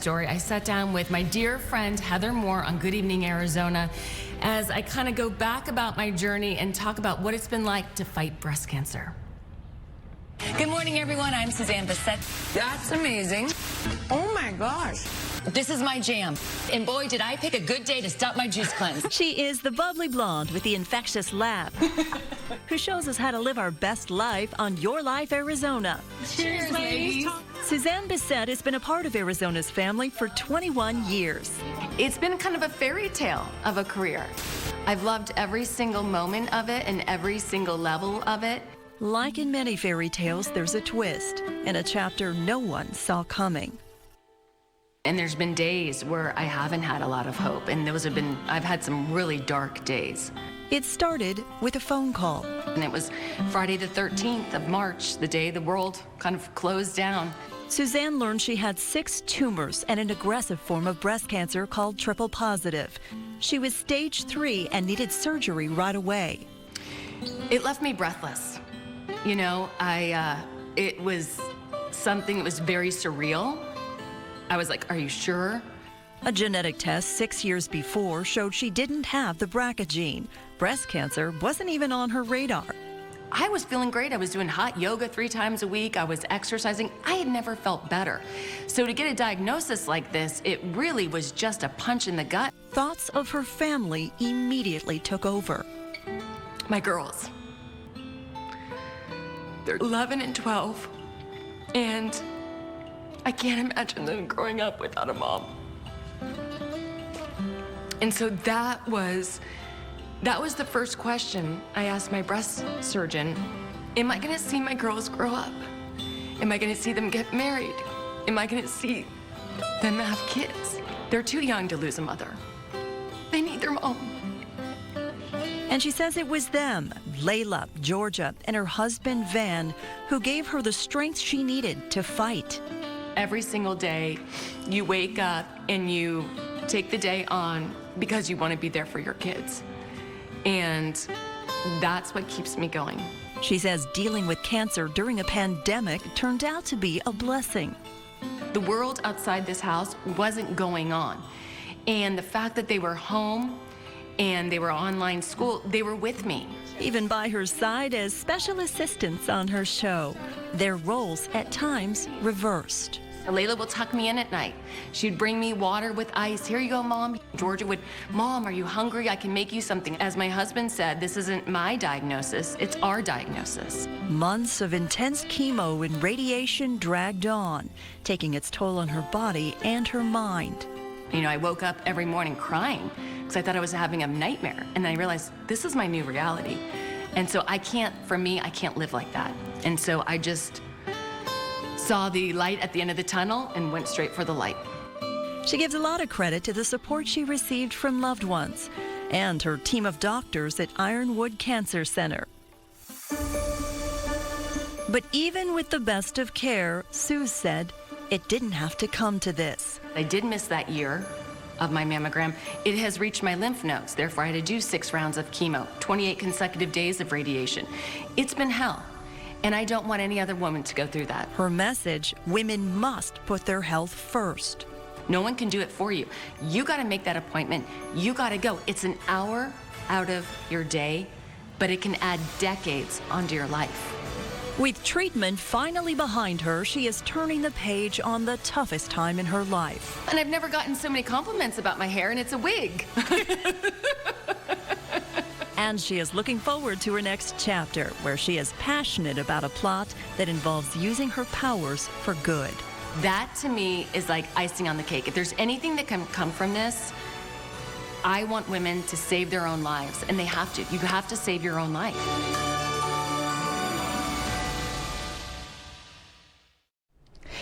Story. I sat down with my dear friend Heather Moore on Good Evening Arizona as I kind of go back about my journey and talk about what it's been like to fight breast cancer. Good morning, everyone. I'm Suzanne Bissett. That's amazing. Oh my gosh. This is my jam. And boy, did I pick a good day to stop my juice cleanse. She is the bubbly blonde with the infectious laugh who shows us how to live our best life on Your Life Arizona. Cheers, ladies. Suzanne Bissett has been a part of Arizona's family for 21 years. It's been kind of a fairy tale of a career. I've loved every single moment of it and every single level of it. Like in many fairy tales, there's a twist and a chapter no one saw coming. And there's been days where I haven't had a lot of hope, and I've had some really dark days. It started with a phone call. And it was Friday the 13th of March, the day the world kind of closed down. Suzanne learned she had 6 tumors and an aggressive form of breast cancer called triple positive. She was stage 3 and needed surgery right away. It left me breathless. You know, it was something that was very surreal. I was like, are you sure? A genetic test 6 years before showed she didn't have the BRCA gene. Breast cancer wasn't even on her radar. I was feeling great. I was doing hot yoga 3 times a week. I was exercising. I had never felt better. So to get a diagnosis like this, it really was just a punch in the gut. Thoughts of her family immediately took over. My girls. They're 11 and 12. And I can't imagine them growing up without a mom. And so that was the first question I asked my breast surgeon. Am I gonna see my girls grow up? Am I gonna see them get married? Am I gonna see them have kids? They're too young to lose a mother. They need their mom. And she says it was them, Layla, Georgia, and her husband, Van, who gave her the strength she needed to fight. Every single day, you wake up and you take the day on because you want to be there for your kids. And that's what keeps me going. She says dealing with cancer during a pandemic turned out to be a blessing. The world outside this house wasn't going on. And the fact that they were home and they were online school, they were with me. Even by her side as special assistants on her show. Their roles at times reversed. Layla will tuck me in at night. She'd bring me water with ice. Here you go, Mom. Georgia would, Mom, are you hungry? I can make you something. As my husband said, this isn't my diagnosis, it's our diagnosis. Months of intense chemo and radiation dragged on, taking its toll on her body and her mind. You know, I woke up every morning crying because I thought I was having a nightmare. And then I realized this is my new reality. And so I can't live like that. And so I just saw the light at the end of the tunnel and went straight for the light. She gives a lot of credit to the support she received from loved ones and her team of doctors at Ironwood Cancer Center. But even with the best of care, Sue said it didn't have to come to this. I did miss that year of my mammogram. It has reached my lymph nodes. Therefore, I had to do 6 rounds of chemo, 28 consecutive days of radiation. It's been hell. And I don't want any other woman to go through that. Her message, women must put their health first. No one can do it for you. You gotta make that appointment. You gotta go. It's an hour out of your day, but it can add decades onto your life. With treatment finally behind her, she is turning the page on the toughest time in her life. And I've never gotten so many compliments about my hair, and it's a wig. And she is looking forward to her next chapter, where she is passionate about a plot that involves using her powers for good. That, to me, is like icing on the cake. If there's anything that can come from this, I want women to save their own lives, and they have to. You have to save your own life.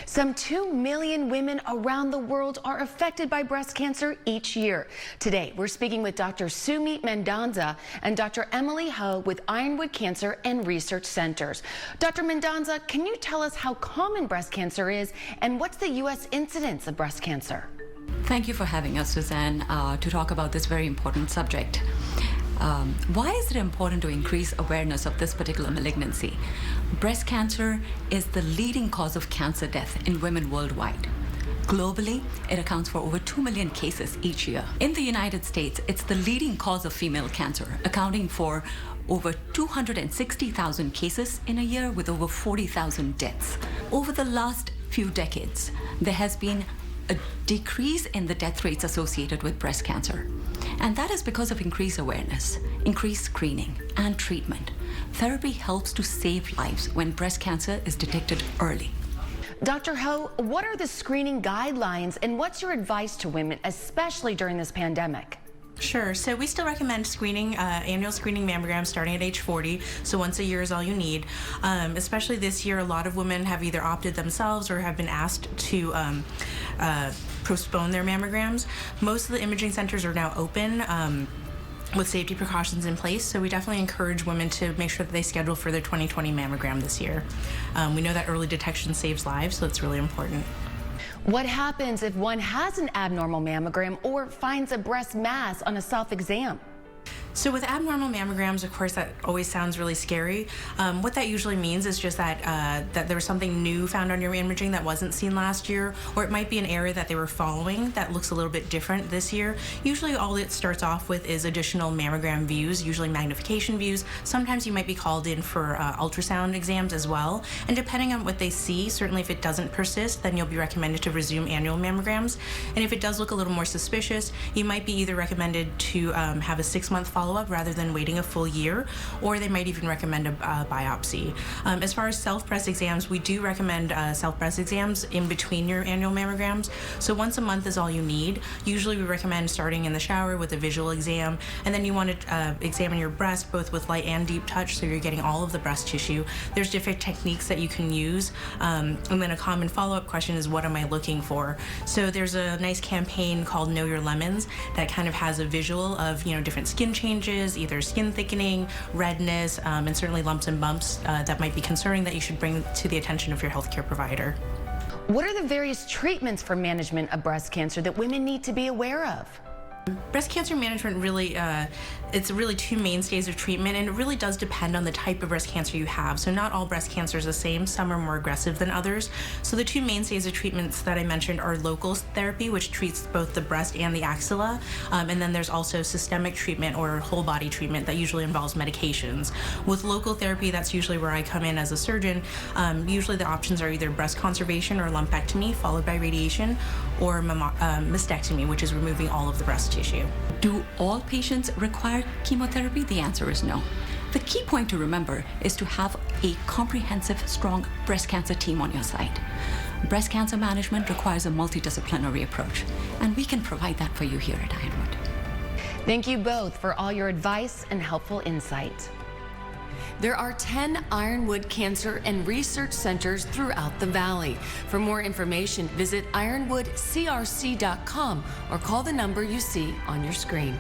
Some 2 million women around the world are affected by breast cancer each year. Today, we're speaking with Dr. Sumeet Mendonca and Dr. Emily Ho with Ironwood Cancer and Research Centers. Dr. Mendonca, can you tell us how common breast cancer is and what's the U.S. incidence of breast cancer? Thank you for having us, Suzanne, to talk about this very important subject. Why is it important to increase awareness of this particular malignancy? Breast cancer is the leading cause of cancer death in women worldwide. Globally, it accounts for over 2 million cases each year. In the United States, it's the leading cause of female cancer, accounting for over 260,000 cases in a year with over 40,000 deaths. Over the last few decades, there has been a decrease in the death rates associated with breast cancer. And that is because of increased awareness, increased screening, and treatment. Therapy helps to save lives when breast cancer is detected early. Dr. Ho, what are the screening guidelines and what's your advice to women, especially during this pandemic? Sure. So we still recommend screening, annual screening mammograms starting at age 40. So once a year is all you need. Especially this year, a lot of women have either opted themselves or have been asked to postpone their mammograms. Most of the imaging centers are now open with safety precautions in place. So we definitely encourage women to make sure that they schedule for their 2020 mammogram this year. We know that early detection saves lives, so it's really important. What happens if one has an abnormal mammogram or finds a breast mass on a self-exam? So with abnormal mammograms, of course, that always sounds really scary. What that usually means is just that that there was something new found on your imaging that wasn't seen last year, or it might be an area that they were following that looks a little bit different this year. Usually all it starts off with is additional mammogram views, usually magnification views. Sometimes you might be called in for ultrasound exams as well. And depending on what they see, certainly if it doesn't persist, then you'll be recommended to resume annual mammograms. And if it does look a little more suspicious, you might be either recommended to have a 6-month follow-up rather than waiting a full year, or they might even recommend a biopsy. As far as self-breast exams, we do recommend self-breast exams in between your annual mammograms. So once a month is all you need. Usually we recommend starting in the shower with a visual exam, and then you want to examine your breast both with light and deep touch, so you're getting all of the breast tissue. There's different techniques that you can use, and then a common follow-up question is, what am I looking for? So there's a nice campaign called Know Your Lemons that kind of has a visual of, you know, different skin changes, either skin thickening, redness, and certainly lumps and bumps that might be concerning that you should bring to the attention of your healthcare provider. What are the various treatments for management of breast cancer that women need to be aware of? Breast cancer management really, it's really 2 mainstays of treatment, and it really does depend on the type of breast cancer you have. So not all breast cancer is the same. Some are more aggressive than others. So the 2 mainstays of treatments that I mentioned are local therapy, which treats both the breast and the axilla, and then there's also systemic treatment or whole body treatment that usually involves medications. With local therapy, that's usually where I come in as a surgeon. Usually the options are either breast conservation or lumpectomy followed by radiation, or mastectomy, which is removing all of the breast tissue. Do all patients require chemotherapy? The answer is no. The key point to remember is to have a comprehensive, strong breast cancer team on your side. Breast cancer management requires a multidisciplinary approach, and we can provide that for you here at Ironwood. Thank you both for all your advice and helpful insight. There are 10 Ironwood Cancer and Research Centers throughout the Valley. For more information, visit ironwoodcrc.com or call the number you see on your screen.